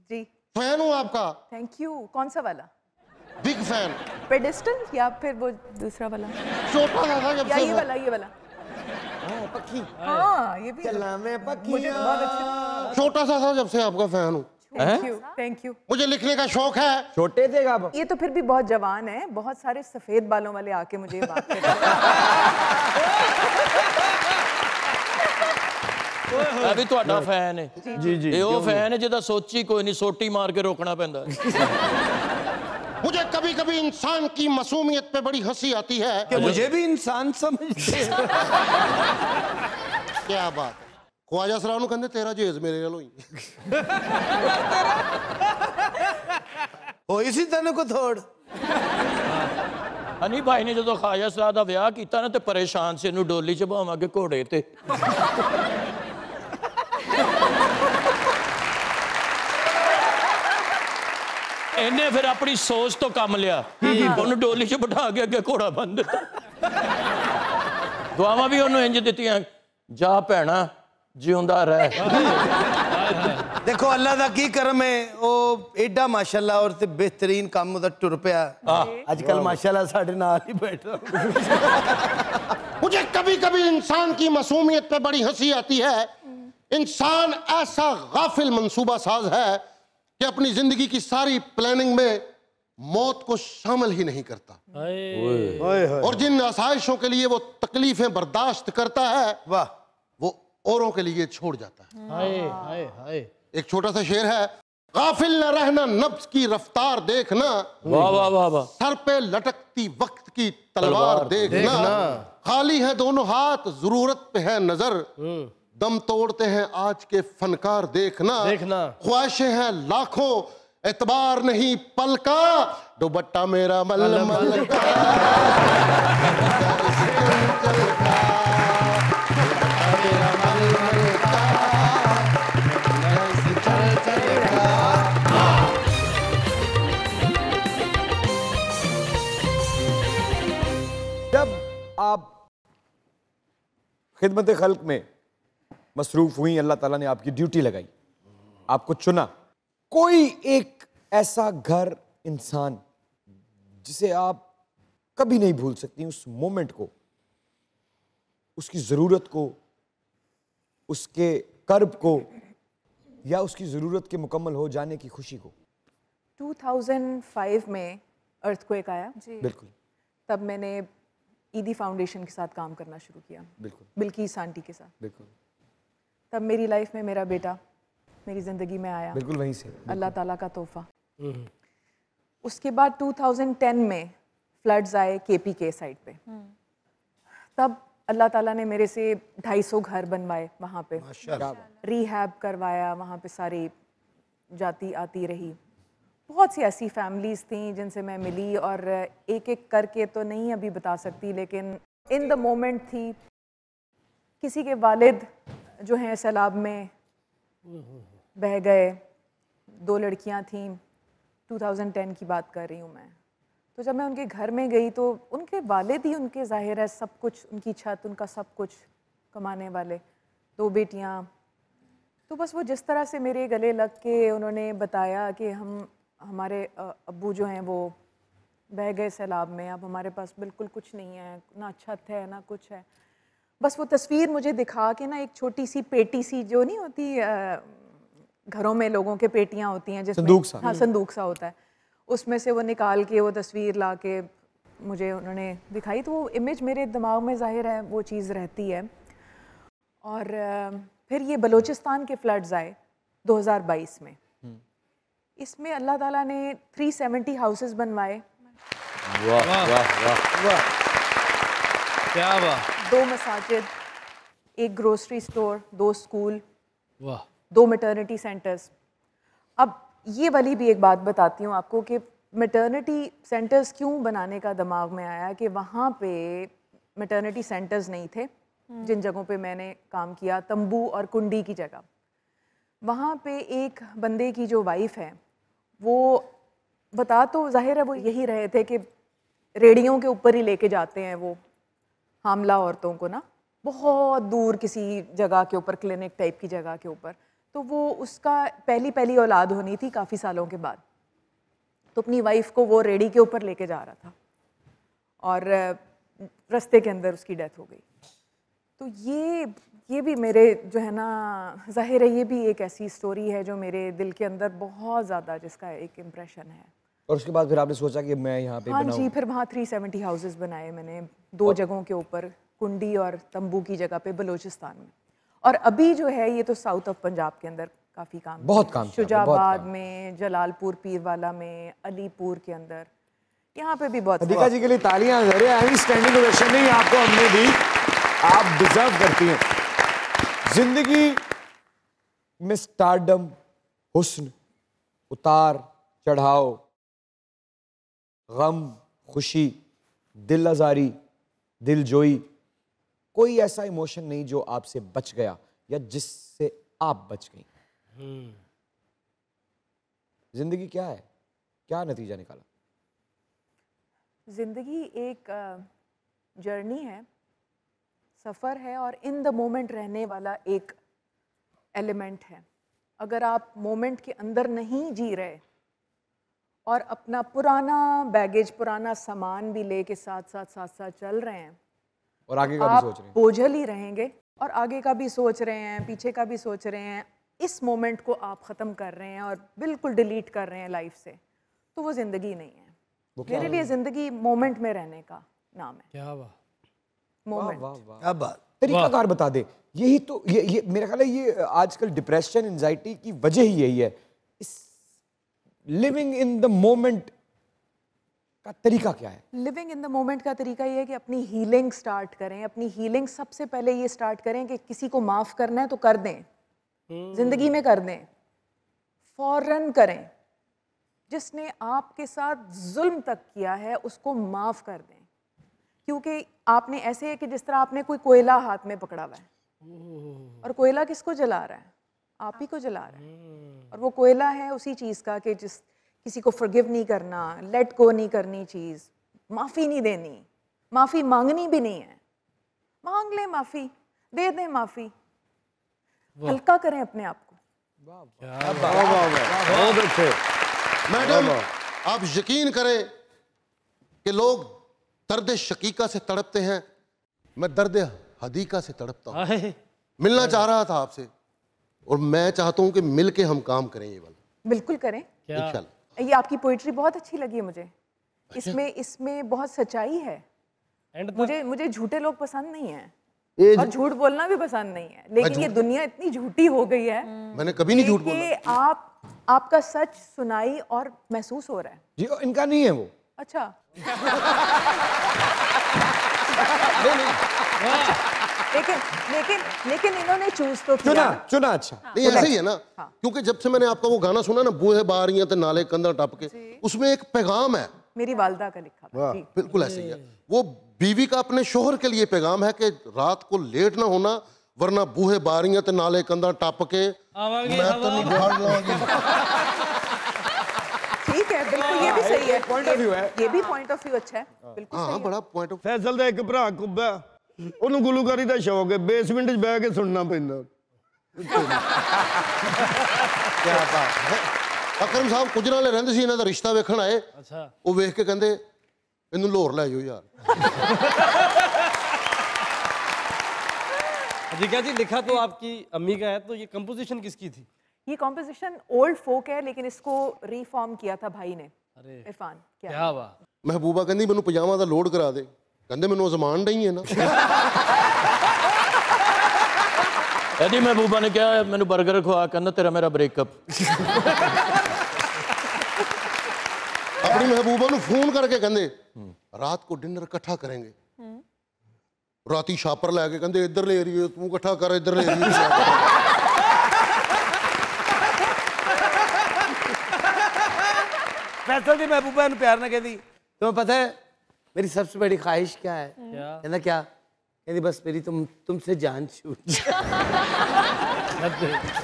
जी, फैन हूँ आपका। Thank you. कौन सा वाला? Big fan. पेडिस्टल या फिर वो दूसरा वाला? छोटा सा था जब या से ये वाला? ये वाला पक्की। हाँ, ये भी चला मैं पक्की। मुझे बहुत अच्छा। छोटा सा था जब से आपका फैन हूँ। Thank you, thank you. मुझे लिखने का शौक है। छोटे थे आप? ये तो फिर भी बहुत जवान है, बहुत सारे सफेद बालों वाले आके मुझे ये बात कहते मैं भी ਤੁਹਾਡਾ फैन है जी जी। ਇਹ ਉਹ फैन है ਜਿਹਦਾ ਸੋਚੀ ਕੋਈ ਨਹੀਂ, ਸੋਟੀ ਮਾਰ ਕੇ ਰੋਕਣਾ ਪੈਂਦਾ। मुझे कभी कभी इंसान की मासूमियत पे बड़ी हंसी आती है कि मुझे भी इंसान समझते हैं। क्या बात है ख्वाजा सलाम कहते तेरा जेज मेरे नाल होई हो इसी तने को थोड़ ਹਨੀ ਭਾਈ ਨੇ ਜਦੋਂ ਖਾਜਾ ਸਾਹਿਬ ਦਾ ਵਿਆਹ ਕੀਤਾ ਨਾ ਤੇ ਪਰੇਸ਼ਾਨ ਸੀ ਇਹਨੂੰ ਡੋਲੀ ਚ ਭਾਵਾਂਗੇ ਘੋੜੇ ਤੇ ਇਹਨੇ ਫਿਰ ਆਪਣੀ ਸੋਚ ਤੋਂ ਕੰਮ ਲਿਆ ਉਹਨੂੰ ਡੋਲੀ ਚ ਬਿਠਾ ਕੇ ਅੱਗੇ ਘੋੜਾ ਬੰਨ ਦਿੱਤਾ ਦੁਆਵਾਂ ਵੀ ਉਹਨੂੰ ਇੰਜ ਦਿੱਤੀਆਂ ਜਾ ਭੈਣਾ ਜਿਉਂਦਾ ਰਹਿ देखो अल्लाह का की करम है वो एडा माशाल्लाह और ते बेहतरीन काम उधर टुर पिया आजकल माशाल्लाह साढ़े नाल ही बैठ रहा मुझे कभी कभी इंसान की मासूमियत पे बड़ी हंसी आती है इंसान ऐसा गाफिल मंसूबा साज है कि अपनी जिंदगी की सारी प्लानिंग में मौत को शामिल ही नहीं करता और जिन आसाइशों के लिए वो तकलीफें बर्दाश्त करता है वाह वो औरों के लिए छोड़ जाता है हाय हाय हाय एक छोटा सा शेर है गाफिल न रहना नफ्स की रफ्तार देखना वाह वाह वाह वाह सर पे लटकती वक्त की तलवार देखना खाली है दोनों हाथ जरूरत पे है नजर दम तोड़ते हैं आज के फनकार देखना ख्वाहिशें हैं लाखों एतबार नहीं पल का दुपट्टा मेरा मलमल का जब आप खिदमत खल्क में मसरूफ हुई अल्लाह ताला ने आपकी ड्यूटी लगाई आपको चुना कोई एक ऐसा घर इंसान जिसे आप कभी नहीं भूल सकती उस मोमेंट को उसकी ज़रूरत को उसके कर्ब को या उसकी ज़रूरत के मुकम्मल हो जाने की खुशी को 2005 में अर्थक्वेक आया बिल्कुल तब मैंने ईदी फाउंडेशन के साथ काम करना शुरू किया बिल्कुल बिल्किस आंटी के साथ बिल्कुल तब मेरी लाइफ में मेरा बेटा मेरी ज़िंदगी में आया बिल्कुल वहीं से अल्लाह ताला का तोहफा उसके बाद 2010 में फ्लड्स आए केपी के साइड पे तब अल्लाह ताला ने मेरे से 250 घर बनवाए वहाँ पे रीहैब करवाया वहाँ पे सारी जाती आती रही बहुत सी ऐसी फैमिलीज़ थी जिनसे मैं मिली और एक एक करके तो नहीं अभी बता सकती लेकिन इन द मोमेंट थी किसी के वालिद जो हैं सैलाब में बह गए 2 लड़कियां थीं 2010 की बात कर रही हूँ मैं तो जब मैं उनके घर में गई तो उनके वालिद ही उनके ज़ाहिर है सब कुछ उनकी छत उनका सब कुछ कमाने वाले 2 बेटियाँ तो बस वो जिस तरह से मेरे गले लग के उन्होंने बताया कि हमारे अब्बू जो हैं वो बह गए सैलाब में अब हमारे पास बिल्कुल कुछ नहीं है ना छत है ना कुछ है बस वो तस्वीर मुझे दिखा के ना एक छोटी सी पेटी सी जो नहीं होती घरों में लोगों के पेटियां होती हैं जिसमें संदूक सा हाँ संदूक सा होता है उसमें से वो निकाल के वो तस्वीर ला के मुझे उन्होंने दिखाई तो वो इमेज मेरे दिमाग में ज़ाहिर है वो चीज़ रहती है और फिर ये बलूचिस्तान के फ्लड्स आए 2022 में इसमें अल्लाह ताला ने 370 हाउसेस बनवाए वाह वाह वाह क्या बात 2 मसाजिद 1 ग्रोसरी स्टोर 2 स्कूल वाह 2 मैटरनिटी सेंटर्स अब ये वाली भी एक बात बताती हूँ आपको कि मैटरनिटी सेंटर्स क्यों बनाने का दिमाग में आया कि वहाँ पे मैटरनिटी सेंटर्स नहीं थे जिन जगहों पे मैंने काम किया तंबू और कुंडी की जगह वहाँ पे एक बंदे की जो वाइफ है वो बता तो जाहिर है वो यही रहे थे कि रेडियों के ऊपर ही लेके जाते हैं वो हामला औरतों को ना बहुत दूर किसी जगह के ऊपर क्लिनिक टाइप की जगह के ऊपर तो वो उसका पहली औलाद होनी थी काफ़ी सालों के बाद तो अपनी वाइफ को वो रेडी के ऊपर लेके जा रहा था और रास्ते के अंदर उसकी डेथ हो गई तो ये भी मेरे जो है ना जाहिर है ये भी एक ऐसी स्टोरी है जो मेरे दिल के अंदर बहुत ज़्यादा जिसका एक इम्प्रेशन है और उसके बाद फिर आपने सोचा कि मैं यहाँ पे हाँ बनाऊं। जी फिर वहाँ 370 हाउसेस बनाए मैंने 2 जगहों के ऊपर कुंडी और तंबू की जगह पे बलूचिस्तान में और अभी जो है ये तो साउथ ऑफ पंजाब के अंदर काफ़ी काम बहुत काम किया, बहुत शुजाबाद काम। में, जलालपुर पीरवाला में, अलीपुर के अंदर, यहाँ पे भी बहुत अधिका जी के लिए तालियां दे रहे हैं। एनी स्टैंडिंग ओवेशन नहीं आपको हमने दी, आप डिजर्व करती हैं। जिंदगी में स्टारडम, हुस्न, उतार चढ़ाव, गम, खुशी, दिल आजारी, दिलजोई, कोई ऐसा इमोशन नहीं जो आपसे बच गया या जिससे आप बच गई। जिंदगी क्या है, क्या नतीजा निकाला? ज़िंदगी एक जर्नी है, सफ़र है और इन द मोमेंट रहने वाला एक एलिमेंट है। अगर आप मोमेंट के अंदर नहीं जी रहे और अपना पुराना बैगेज, पुराना सामान भी लेके साथ चल रहे हैं और आगे का भी आप सोच रहे हैं, बोझल ही रहेंगे और आगे का भी सोच रहे हैं, पीछे का भी सोच रहे हैं। इस मोमेंट को आप ख़त्म कर रहे हैं और बिल्कुल डिलीट कर रहे हैं लाइफ से, तो वो ज़िंदगी नहीं है। मेरे लिए ज़िंदगी मोमेंट में रहने का नाम है। क्या वाह, मोमेंट। क्या बात। तरीकाकार बता दे। यही तो ये मेरा ख्याल है ये आजकल डिप्रेशन, एंजाइटी की वजह ही यही है। इस लिविंग इन द मोमेंट का तरीका क्या है? लिविंग इन द मोमेंट का तरीका ये है कि अपनी हीलिंग स्टार्ट करें। अपनी हीलिंग सबसे पहले ये स्टार्ट करें कि किसी को माफ़ करना है तो कर दें, ज़िंदगी में कर दें, फौरन करें। जिसने आपके साथ जुल्म तक किया है उसको माफ़ कर दें, क्योंकि आपने ऐसे है कि जिस तरह आपने कोई कोयला हाथ में पकड़ा हुआ है और कोयला किसको जला रहा है? आप ही को जला रहा है। और वो कोयला है उसी चीज़ का कि जिस किसी को फॉरगिव नहीं करना, लेट गो नहीं करनी चीज़, माफ़ी नहीं देनी, माफ़ी मांगनी भी नहीं है। मांग लें माफ़ी, दे दें माफ़ी, हल्का करें अपने आप को। बहुत अच्छे। मैडम, आप यकीन करें कि लोग दर्द शकीका से तड़पते हैं, मैं दर्द हदीका से तड़पता हूँ। मिलना चाह रहा था आपसे और मैं चाहता हूँ कि मिल के हम काम करें ये वाला। बिल्कुल करें। इंशाल्लाह। ये आपकी पोइट्री बहुत अच्छी लगी मुझे। इसमें बहुत सच्चाई है। मुझे झूठे लोग पसंद नहीं हैं और झूठ बोलना भी पसंद नहीं है, लेकिन ये दुनिया इतनी झूठी हो गई है। मैंने कभी नहीं झूठ बोला। कि आपका सच सुनाई और महसूस हो रहा है। जी, इनका नहीं है वो। अच्छा। लेकिन इन्होंने चूज तो चुना अच्छा। नहीं, ऐसे ही है ना। क्योंकि जब से मैंने आपका वो गाना सुना ना, बूहे बारियां ते नाले कंधा टप के, उसमें एक पैगाम है। मेरी वालदा का लिखा था। बिल्कुल ऐसे ही है। वो बीवी का अपने शोहर के लिए पैगाम है कि रात को लेट ना होना, वरना बूहे बारियां ते नाले कंधा टप के मैं तो नहीं भाग लाऊंगी। ठीक है, बिल्कुल ये भी सही है। पॉइंट ऑफ व्यू है, ये भी पॉइंट ऑफ व्यू अच्छा है। बिल्कुल हाँ, बड़ा पॉइंट ऑफ। फैसल ਦਾ ਇੱਕ ਭਰਾ ਕੁੱਬਾ, ਉਹਨੂੰ ਗੁਲੂਕਾਰੀ ਦਾ ਸ਼ੌਕ ਹੈ, ਬੇਸਮੈਂਟ 'ਚ ਬਹਿ ਕੇ ਸੁਣਨਾ ਪੈਂਦਾ। क्या बात है। ਅਕਰਮ ਸਾਹਿਬ ਕੁਝ ਨਾਲੇ ਰਹਿੰਦੇ ਸੀ, ਇਹਨਾਂ ਦਾ ਰਿਸ਼ਤਾ ਵੇਖਣ ਆਏ। अच्छा। ਉਹ ਵੇਖ ਕੇ ਕਹਿੰਦੇ ਇਹਨੂੰ ਲਾਹੌਰ ਲੈ ਜਾਓ ਯਾਰ। अधिका जी, लिखा तो आपकी अम्मी का है, तो ये कंपोजिशन किसकी थी? ये कॉम्पोजिशन ओल्ड फोक है, लेकिन इसको रीफॉर्म किया था भाई ने, इरफान। क्या वाह। महबूबा कहती मैनू पजामा दा लोड करा दे, कहंदे मैनू अजमान नहीं है ना। कहती महबूबा ने क्या मैनू बर्गर खवा, कहना तेरा मेरा ब्रेकअप। अपनी महबूबा नू फोन करके कहंदे रात को डिनर इकट्ठा करेंगे। राती छापर लैके कहंदे इधर ले रही है तू इकट्ठा कर, इधर ले रही है। फैसल दी महबूबा ने प्यार ना कहती, तुम्हें पता है मेरी सबसे बड़ी ख्वाहिश क्या है? कहना क्या? कहती बस मेरी तुमसे जान छूट।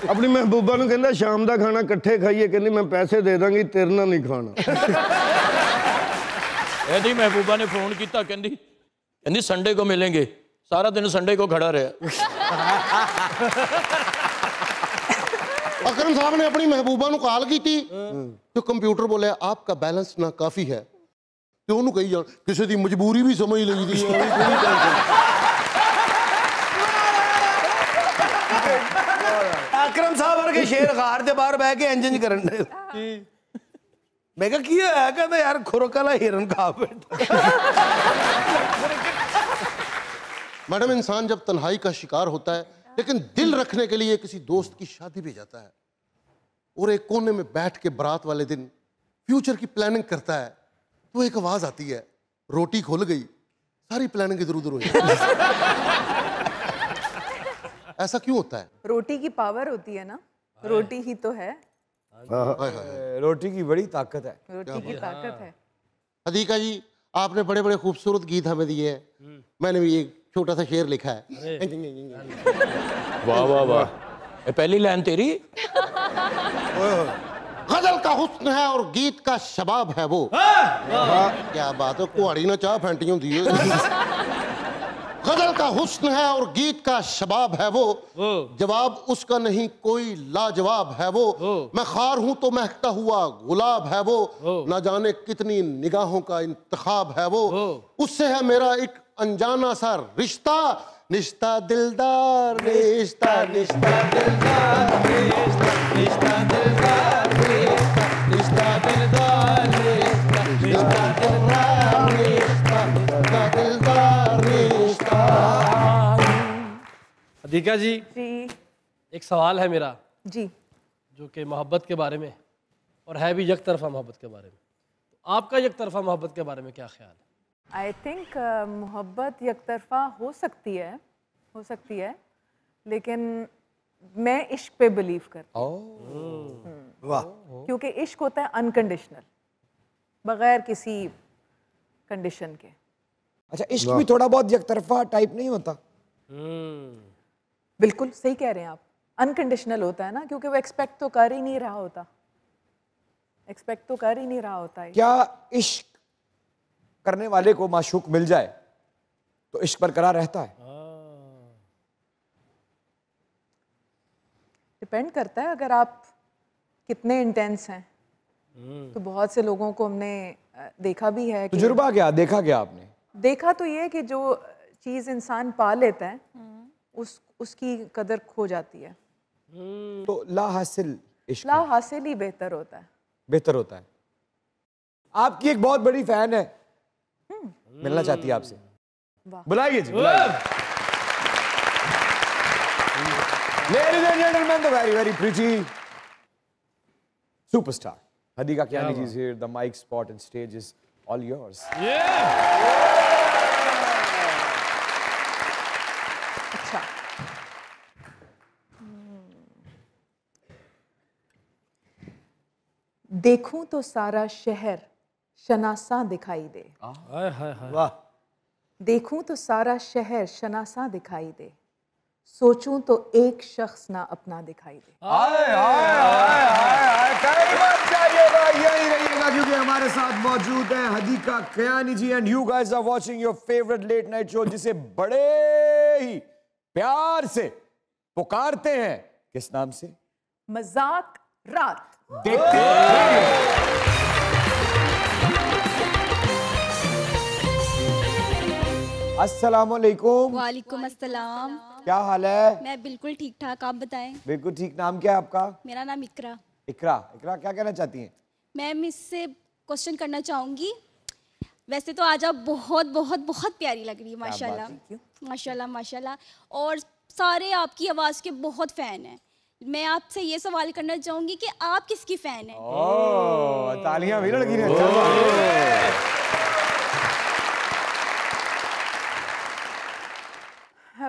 अपनी महबूबा ਨੂੰ ਕਹਿੰਦਾ ਸ਼ਾਮ ਦਾ ਖਾਣਾ ਇਕੱਠੇ ਖਾਈਏ, ਕਹਿੰਦੀ ਮੈਂ ਪੈਸੇ ਦੇ ਦਾਂਗੀ, ਤੇਰੇ ਨਾਲ ਨਹੀਂ ਖਾਣਾ। कहती महबूबा ने फोन किया, कहती संडे को मिलेंगे, सारा दिन संडे को खड़ा रहा। अकरम साहब ने अपनी महबूबा नू कॉल की तो कंप्यूटर बोले आपका बैलेंस ना काफी है, तो उन्होंने कही जान किसी की मजबूरी भी समझ ली दी है। अकरम साहब वर्गे शेर गार दे बाहर बह के इंजन करन दे। मैं कहा की होया? कहंदा यार खुरक वाला हिरन खा बैठा। मैडम, इंसान जब तन्हाई का शिकार होता है लेकिन दिल रखने के लिए किसी दोस्त की शादी पे जाता है, और एक कोने में बैठ के बारात वाले दिन फ्यूचर की प्लानिंग करता है, तो एक आवाज आती है, रोटी खुल गई, सारी प्लानिंग इधर उधर हो जाती है। ऐसा क्यों होता है? रोटी की पावर होती है ना, रोटी ही तो है, रोटी की बड़ी ताकत है। रोटी की ताकत है। हदीका जी, आपने बड़े बड़े खूबसूरत गीत हमें दिए हैं, मैंने भी एक छोटा सा शेर लिखा है। वाह वाह वाह, ये पहली लाइन तेरी। गजल का हुस्न है और गीत का शबाब है वो। क्या बात है, कुआड़ी ना चाह फैंटी होती है। गजल का हुस्न है और गीत का शबाब है वो, जवाब उसका नहीं कोई लाजवाब है वो। मैं खार हूं तो महकता हुआ गुलाब है वो, ना जाने कितनी निगाहों का इंतखाब है वो। उससे है मेरा एक अनजाना सा रिश्ता, रिश्ता दिलदार, रिश्ता रिश्ता दिलदार, रिश्ता रिश्ता दिलदार, रिश्ता दिलदार, रिश्ता दिलदार, रिश्ता दिलदार, रिश्ता। हदीका जी, एक सवाल है मेरा जी, जो कि मोहब्बत के बारे में और है भी एक तरफा मोहब्बत के बारे में। तो आपका एक तरफा मोहब्बत के बारे में क्या ख्याल है? आई थिंक मोहब्बत एक तरफा हो सकती है, लेकिन मैं इश्क पे बिलीव करती हूँ। वाह। क्योंकि इश्क होता है अनकंडीशनल, बगैर किसी कंडीशन के। अच्छा, इश्क भी थोड़ा बहुत एक तरफा टाइप नहीं होता? बिल्कुल सही कह रहे हैं आप, अनकंडीशनल होता है ना, क्योंकि वो एक्सपेक्ट तो कर ही नहीं रहा होता है। क्या इश्क करने वाले को माशूक मिल जाए तो इश्क बरकरार रहता है? डिपेंड करता है, अगर आप कितने इंटेंस हैं। तो बहुत से लोगों को हमने देखा भी है। तजुर्बा क्या, देखा क्या आपने? देखा तो ये कि जो चीज़ इंसान पा लेता है उसकी कदर खो जाती है। तो ला हासिल इश्क ला हासिल ही बेहतर होता है। आपकी एक बहुत बड़ी फैन है, मिलना चाहती है आपसे। बुलाइए जी, बुलाइए। Ladies and gentlemen, the very, very pretty superstar Hadiqa Kiani ji is here. The mic spot and stage is all yours. अच्छा, देखूं तो सारा शहर शनासा दिखाई दे। वाह। देखूं तो सारा शहर शनासा दिखाई दे, सोचूं तो एक शख्स ना अपना दिखाई दे। यही रहिएगा क्योंकि हमारे साथ मौजूद है Hadiqa Kiani ji and you guys are watching your favourite late night show, जिसे बड़े ही प्यार से पुकारते हैं। किस नाम से? मजाक रात। देखते हैं। अस्सलामुअलैकुम। वालेकुम अस्सलाम। क्या हाल है? मैं बिल्कुल ठीक ठाक, आप बताएं। बिल्कुल ठीक। नाम क्या है आपका? मेरा नाम इकरा। इकरा। इकरा, क्या कहना चाहती हैं? मैम, इससे क्वेश्चन करना चाहूँगी। वैसे तो आज आप बहुत बहुत बहुत प्यारी लग रही है, माशाल्लाह माशाल्लाह माशाल्लाह, और सारे आपकी आवाज़ के बहुत फ़ैन हैं। मैं आपसे ये सवाल करना चाहूँगी कि आप किसकी फ़ैन हैं? ओह, तालियां भी लड़की ने।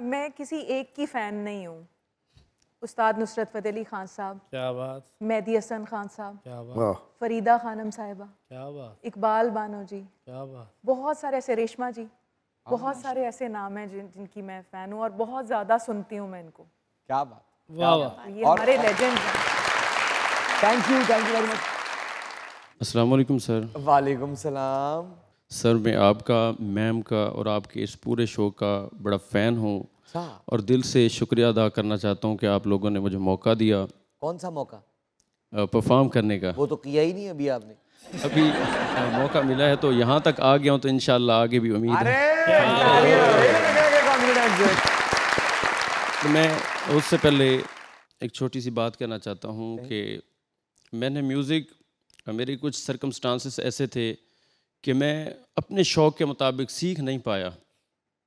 मैं किसी एक की फ़ैन नहीं हूँ। उस्ताद नुसरत फ़तेह अली खान साहब, क्या बात, मेहदी हसन खान साहब, क्या बात, फरीदा खानम साहिबा, क्या बात, इकबाल बानो जी, क्या बात, बहुत सारे ऐसे, रेशमा जी, बहुत सारे ऐसे नाम हैं जिनकी मैं फ़ैन हूँ और बहुत ज़्यादा सुनती हूँ मैं इनको। क्या बात, वाह वाह, ये हमारे लेजेंड हैं। Thank you very much. अस्सलाम वालेकुम सर। वालेकुम सलाम। सर, मैं आपका, मैम का और आपके इस पूरे शो का बड़ा फ़ैन हूँ और दिल से शुक्रिया अदा करना चाहता हूँ कि आप लोगों ने मुझे मौका दिया। कौन सा मौका? परफॉर्म करने का। वो तो किया ही नहीं अभी आपने। अभी मौका मिला है तो यहाँ तक आ गया हूँ, तो इंशाल्लाह आगे भी उम्मीद है। तो मैं उससे पहले एक छोटी सी बात कहना चाहता हूँ कि मैंने म्यूज़िक, मेरे कुछ सर्कमस्टांसेस ऐसे थे कि मैं अपने शौक़ के मुताबिक सीख नहीं पाया,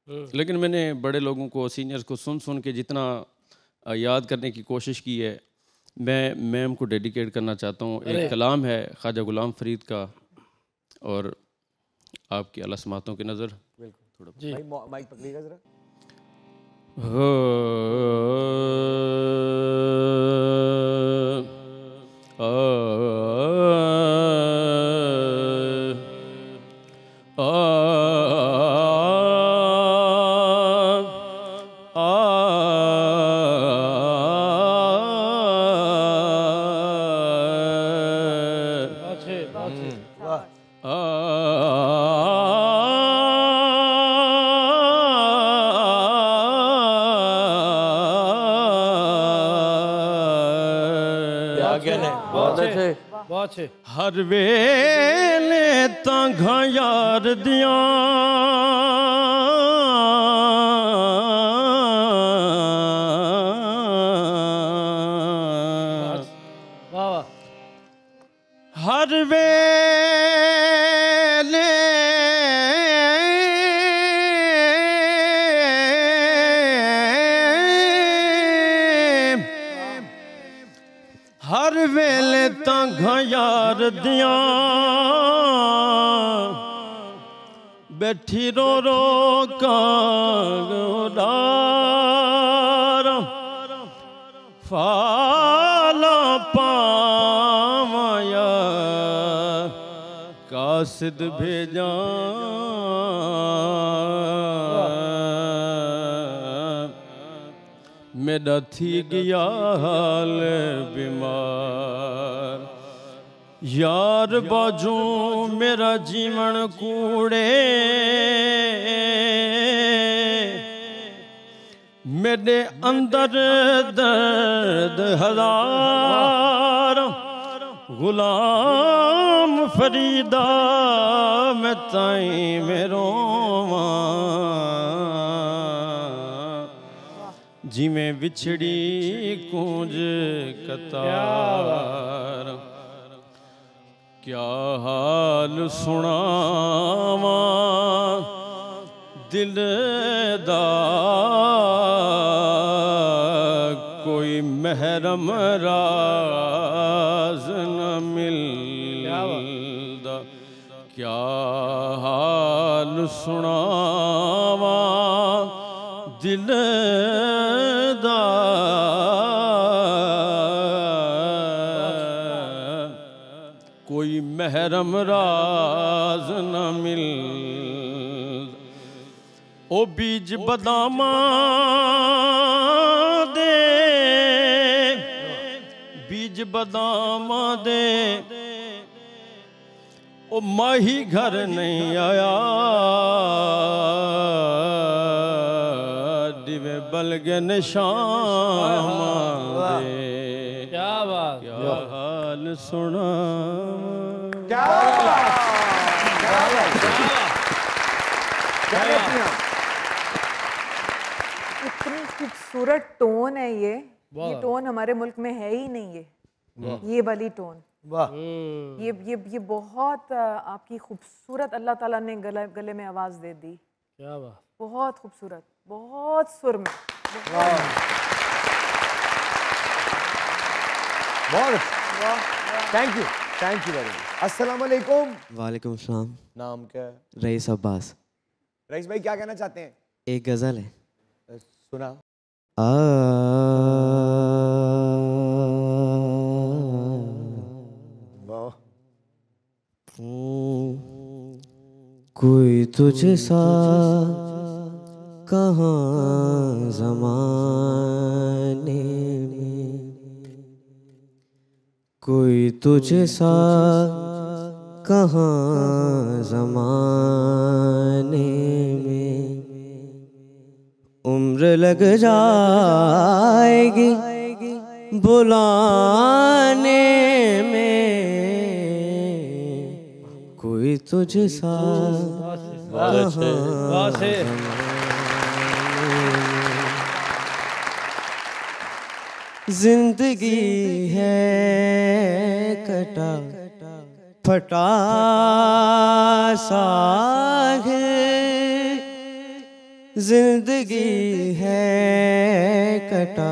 लेकिन मैंने बड़े लोगों को, सीनियर्स को सुन सुन के जितना याद करने की कोशिश की है, मैं मैम को डेडिकेट करना चाहता हूँ। एक कलाम है ख्वाजा गुलाम फरीद का और आपकी आला समातों की नज़र। थोड़ा जी माइक पकड़िएगा जरा। हर वेले तां यार दियां हर वेले हर वेले तां यार दियां बैठी रो रो कांगदार फाला पावया कासिद भेजा मेरा थी गया हाल बीमार यार बाजू मेरा जीवन कूड़े मेरे अंदर दर्द हजार गुलाम फरीदा मैं ताई मेरो जिमें विछड़ी कूंज कतार क्या हाल सुनावा दिल दा कोई महरम राज न मिलदा क्या हाल सुनावा दिल दा कोई महरम राज न मिल ओ बीज बदामा दे बीज बदामा दे ओ माही घर नहीं आया दिवे बलगन शाम दे क्या बात क्या हाल सुना क्या इतनी खूबसूरत टोन है ये टोन हमारे मुल्क में है ही नहीं ये वाली टोन। वाह ये बहुत आपकी खूबसूरत अल्लाह ताला ने गले में आवाज दे दी। क्या बात बहुत खूबसूरत बहुत सुर में बहुत थैंक यू वेरी मच। अस्सलाम वालेकुम। वालेकुम सलाम। नाम क्या है? रईस अब्बास। रईस भाई क्या कहना चाहते हैं? एक गजल है सुना। कोई तुझे सा कहाँ ज़माने में कोई तुझे सा कहाँ ज़माने में उम्र लग जाएगी बुलाने में कोई तुझे सा जिंदगी है कटा फटा साग जिंदगी है कटा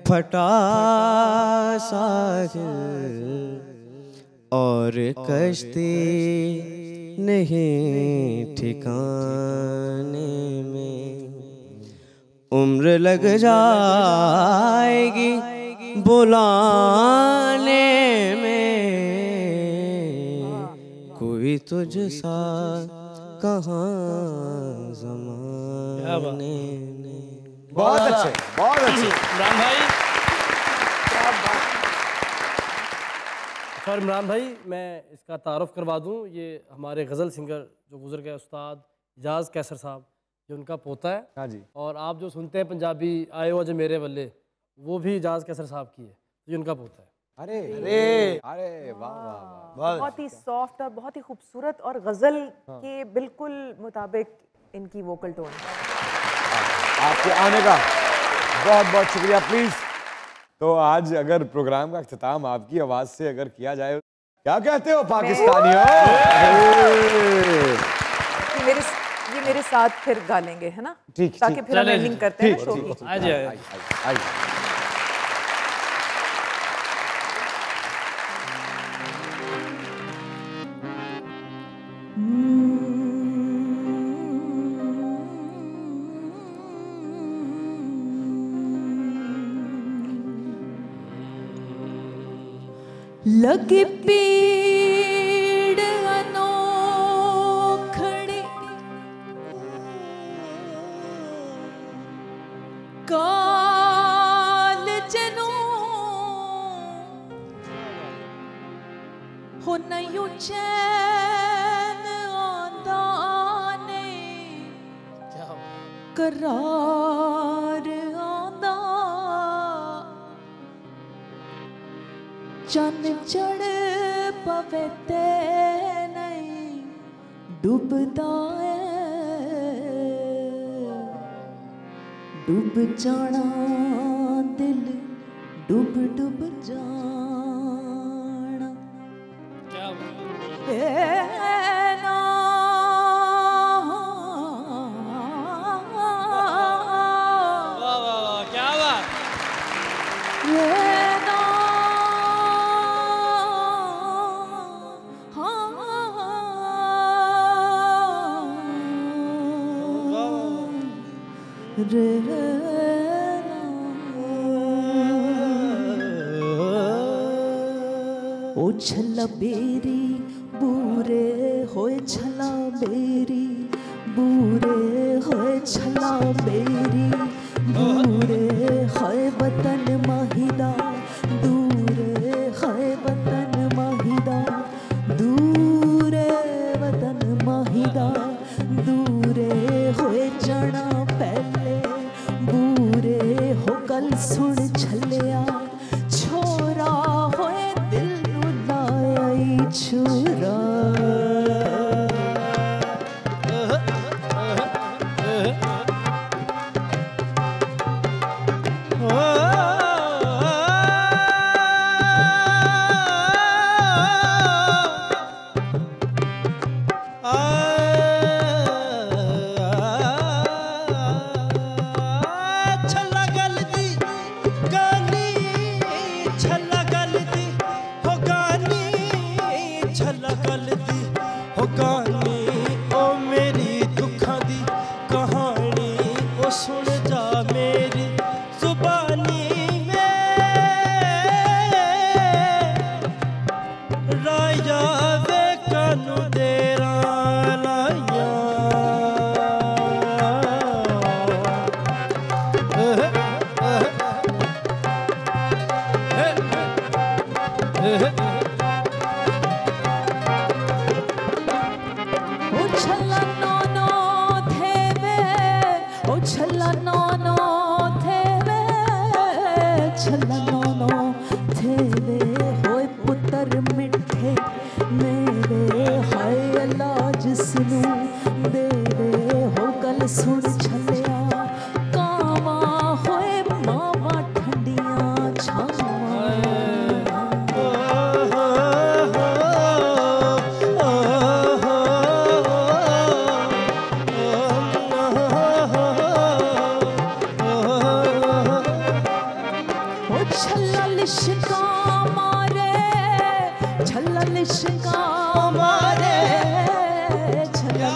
फटा साहिल और कश्ती नहीं ठिकाने में, उम्र लग जाएगी बुलाने में, कोई तुझसा कहाँ ज़माने में। बहुत अच्छे, बहुत अच्छे इमरान भाई। और इमरान भाई, मैं इसका तारुफ करवा दूं, ये हमारे गज़ल सिंगर जो गुजर गए उस्ताद इजाज़ कैसर साहब, ये उनका पोता है। हाँ जी। और आप जो सुनते हैं पंजाबी आए हो जो मेरे वल्ले, वो भी इजाज़ कैसर साहब की है, ये उनका पोता है। अरे अरे अरे वाह वाह वाह, बहुत ही सॉफ्ट और बहुत ही खूबसूरत और गज़ल के बिल्कुल मुताबिक इनकी वोकल टोन। आपके आने का बहुत बहुत शुक्रिया। प्लीज, तो आज अगर प्रोग्राम का इख्तिताम आपकी आवाज से अगर किया जाए, क्या कहते हो पाकिस्तानियों? ये मेरे साथ फिर गा लेंगे, है ना? ठीक, ताकि फिर हम एंडिंग करते हैं शो की। लगी पीड़ अनोखड़ी काल जनो हो नहीं चैन आंदा ने करार आंदा चन चढ़ पवे ते नहीं डूबदा डूब जाना दिल डूब डूब जाना ना क्या बात ओ छला बेरी बूरे होए छला बेरी बूरे होए छला बेरी बूरे होए वतन माहिदा दूरे होए वतन माहिदा दूरे वतन माहिदा दूरे होए जाना पहले बूरे हो कल सुन छलिया छोरा होए दिल नु लाया छुरा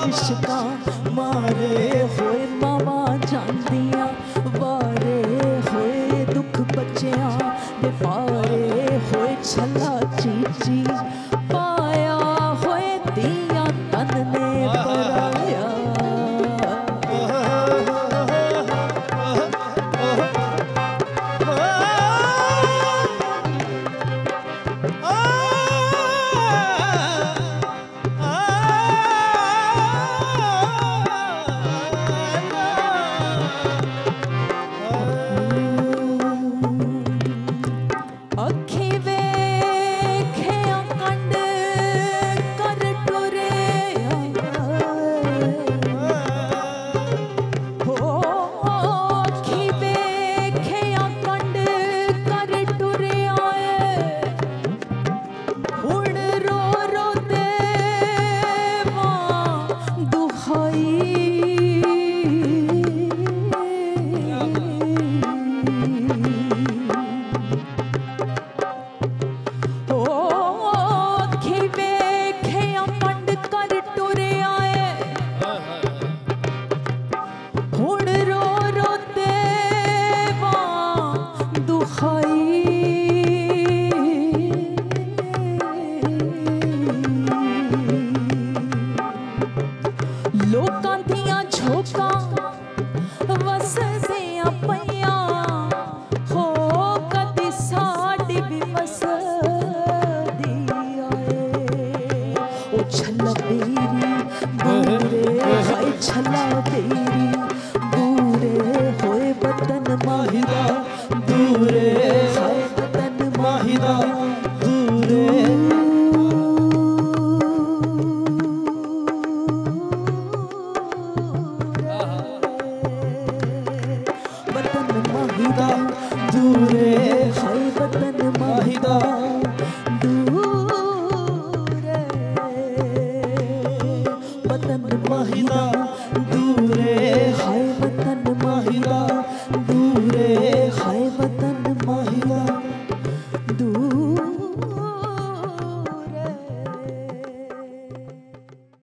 इश्का मारे होए मावा जांदियां वारे होए दुख बच्चियां दे पारे होए छला चीची पाया होए दिया तन ने पराया लोकां दियां झोंकां वसदियां पईयां हो कदी साडी भी वसदी आए ओ छला बेरी बूरे हाय छला बेरी बूरे होए बदन माहिदा दूरे हाय बदन माहिदा दूरे दूरे हाय वतन माहिदा दूरे वतन माहिदा दूरे